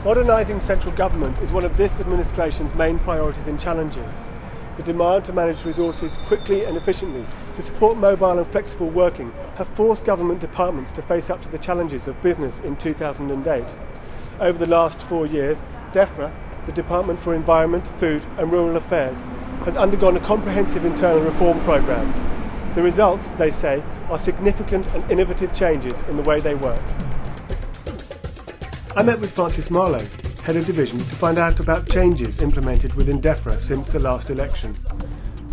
Modernising central government is one of this administration's main priorities and challenges. The demand to manage resources quickly and efficiently to support mobile and flexible working have forced government departments to face up to the challenges of business in 2008. Over the last 4 years, Defra, the Department for Environment, Food and Rural Affairs, has undergone a comprehensive internal reform programme. The results, they say, are significant and innovative changes in the way they work. I met with Francis Marlowe, Head of Division, to find out about changes implemented within Defra since the last election.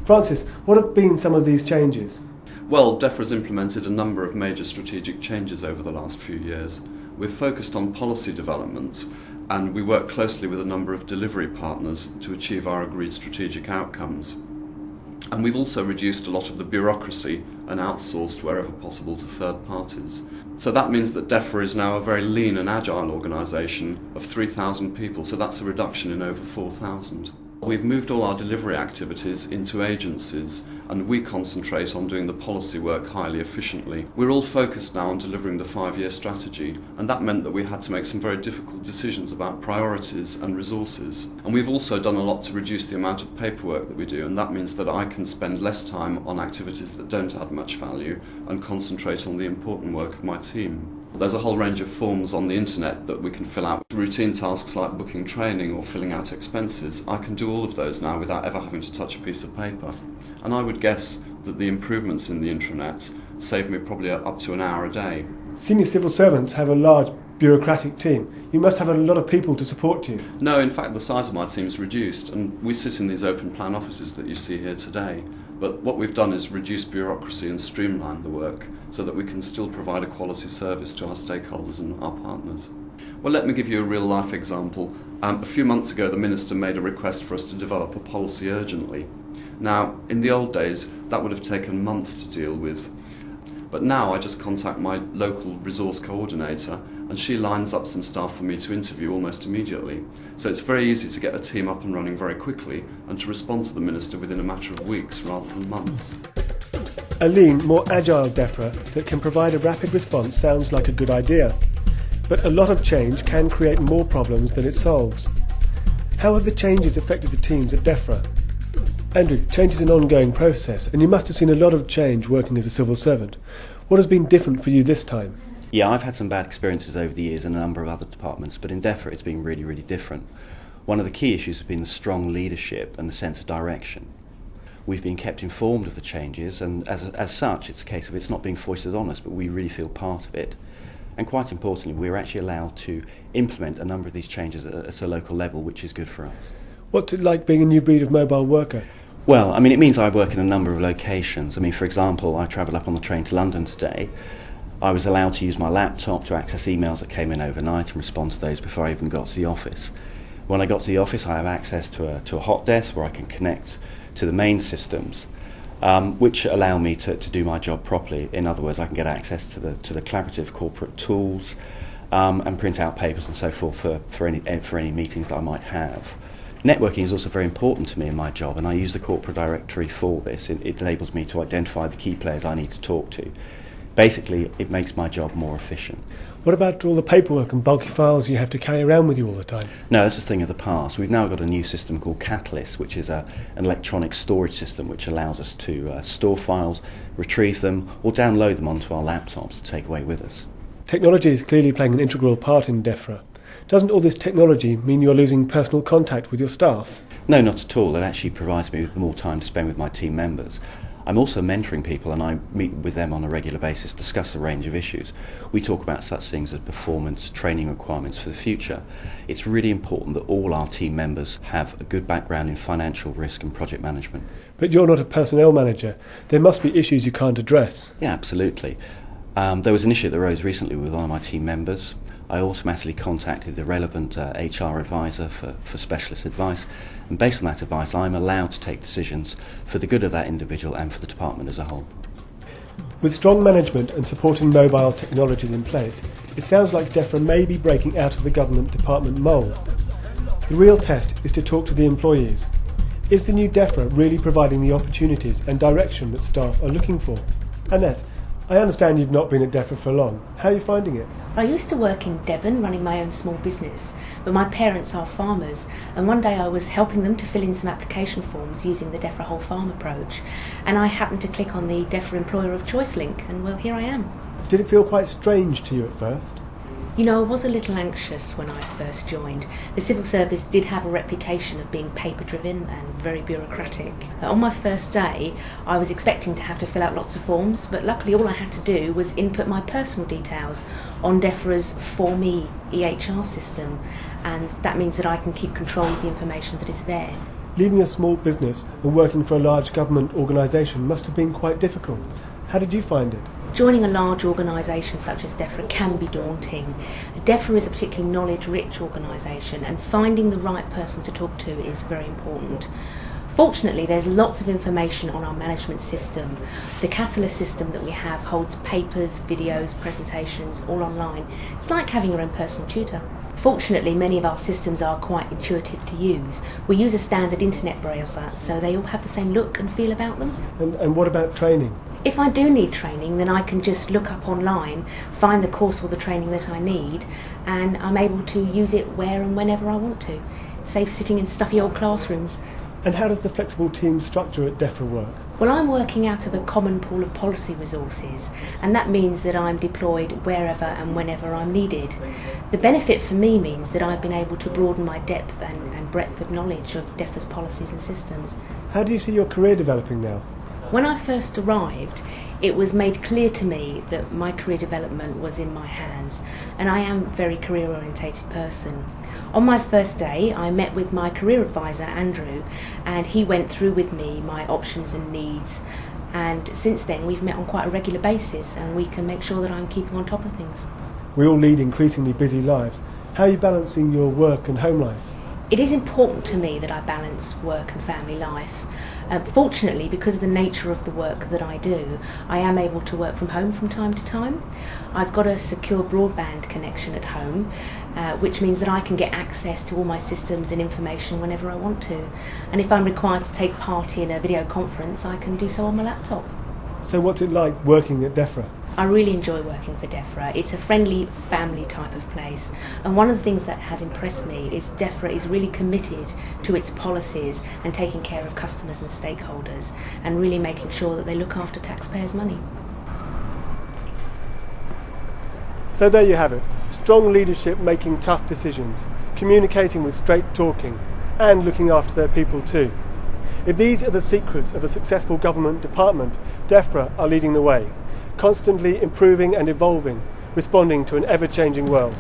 Francis, what have been some of these changes? Well, Defra has implemented a number of major strategic changes over the last few years. We've focused on policy development and we work closely with a number of delivery partners to achieve our agreed strategic outcomes. And we've also reduced a lot of the bureaucracy and outsourced wherever possible to third parties. So that means that Defra is now a very lean and agile organisation of 3,000 people, so that's a reduction in over 4,000. We've moved all our delivery activities into agencies and we concentrate on doing the policy work highly efficiently. We're all focused now on delivering the 5-year strategy, and that meant that we had to make some very difficult decisions about priorities and resources. And we've also done a lot to reduce the amount of paperwork that we do, and that means that I can spend less time on activities that don't add much value and concentrate on the important work of my team. There's a whole range of forms on the internet that we can fill out. Routine tasks like booking training or filling out expenses, I can do all of those now without ever having to touch a piece of paper. And I would guess that the improvements in the intranet save me probably up to an hour a day. Senior civil servants have a large bureaucratic team. You must have a lot of people to support you. No, in fact the size of my team's reduced and we sit in these open plan offices that you see here today. But what we've done is reduce bureaucracy and streamline the work so that we can still provide a quality service to our stakeholders and our partners. Well, let me give you a real-life example. A few months ago, the Minister made a request for us to develop a policy urgently. Now, in the old days, that would have taken months to deal with. But now I just contact my local resource coordinator and she lines up some staff for me to interview almost immediately. So it's very easy to get a team up and running very quickly and to respond to the Minister within a matter of weeks rather than months. A lean, more agile Defra that can provide a rapid response sounds like a good idea. But a lot of change can create more problems than it solves. How have the changes affected the teams at Defra? Andrew, change is an ongoing process, and you must have seen a lot of change working as a civil servant. What has been different for you this time? Yeah, I've had some bad experiences over the years in a number of other departments, but in Defra it's been really, really different. One of the key issues has been the strong leadership and the sense of direction. We've been kept informed of the changes, and as such it's a case of it's not being foisted on us, but we really feel part of it. And quite importantly, we're actually allowed to implement a number of these changes at a local level, which is good for us. What's it like being a new breed of mobile worker? Well, I mean, it means I work in a number of locations. I mean, for example, I travelled up on the train to London today. I was allowed to use my laptop to access emails that came in overnight and respond to those before I even got to the office. When I got to the office, I have access to a hot desk where I can connect to the main systems, which allow me to do my job properly. In other words, I can get access to the collaborative corporate tools and print out papers and so forth for any meetings that I might have. Networking is also very important to me in my job, and I use the corporate directory for this. It enables me to identify the key players I need to talk to. Basically, it makes my job more efficient. What about all the paperwork and bulky files you have to carry around with you all the time? No, that's a thing of the past. We've now got a new system called Catalyst, which is an electronic storage system which allows us to store files, retrieve them, or download them onto our laptops to take away with us. Technology is clearly playing an integral part in Defra. Doesn't all this technology mean you're losing personal contact with your staff? No, not at all. It actually provides me with more time to spend with my team members. I'm also mentoring people and I meet with them on a regular basis, discuss a range of issues. We talk about such things as performance, training requirements for the future. It's really important that all our team members have a good background in financial risk and project management. But you're not a personnel manager. There must be issues you can't address. Yeah, absolutely. There was an issue that arose recently with one of my team members. I automatically contacted the relevant HR advisor for specialist advice, and based on that advice I'm allowed to take decisions for the good of that individual and for the department as a whole. With strong management and supporting mobile technologies in place, it sounds like Defra may be breaking out of the government department mould. The real test is to talk to the employees. Is the new Defra really providing the opportunities and direction that staff are looking for? Annette, I understand you've not been at Defra for long. How are you finding it? I used to work in Devon running my own small business, but my parents are farmers, and one day I was helping them to fill in some application forms using the Defra Whole Farm approach, and I happened to click on the Defra Employer of Choice link, and well, here I am. Did it feel quite strange to you at first? You know, I was a little anxious when I first joined. The civil service did have a reputation of being paper-driven and very bureaucratic. On my first day, I was expecting to have to fill out lots of forms, but luckily all I had to do was input my personal details on Defra's For Me EHR system, and that means that I can keep control of the information that is there. Leaving a small business and working for a large government organisation must have been quite difficult. How did you find it? Joining a large organisation such as Defra can be daunting. Defra is a particularly knowledge-rich organisation, and finding the right person to talk to is very important. Fortunately, there's lots of information on our management system. The Catalyst system that we have holds papers, videos, presentations, all online. It's like having your own personal tutor. Fortunately, many of our systems are quite intuitive to use. We use a standard internet browser, so they all have the same look and feel about them. And what about training? If I do need training, then I can just look up online, find the course or the training that I need, and I'm able to use it where and whenever I want to. Saves sitting in stuffy old classrooms. And how does the flexible team structure at Defra work? Well, I'm working out of a common pool of policy resources, and that means that I'm deployed wherever and whenever I'm needed. The benefit for me means that I've been able to broaden my depth and breadth of knowledge of Defra's policies and systems. How do you see your career developing now? When I first arrived, it was made clear to me that my career development was in my hands, and I am a very career-orientated person. On my first day, I met with my career advisor, Andrew, and he went through with me my options and needs. And since then, we've met on quite a regular basis, and we can make sure that I'm keeping on top of things. We all lead increasingly busy lives. How are you balancing your work and home life? It is important to me that I balance work and family life. Fortunately, because of the nature of the work that I do, I am able to work from home from time to time. I've got a secure broadband connection at home, which means that I can get access to all my systems and information whenever I want to. And if I'm required to take part in a video conference, I can do so on my laptop. So what's it like working at Defra? I really enjoy working for Defra. It's a friendly family type of place, and one of the things that has impressed me is Defra is really committed to its policies and taking care of customers and stakeholders, and really making sure that they look after taxpayers' money. So there you have it. Strong leadership making tough decisions, communicating with straight talking, and looking after their people too. If these are the secrets of a successful government department, Defra are leading the way, constantly improving and evolving, responding to an ever-changing world.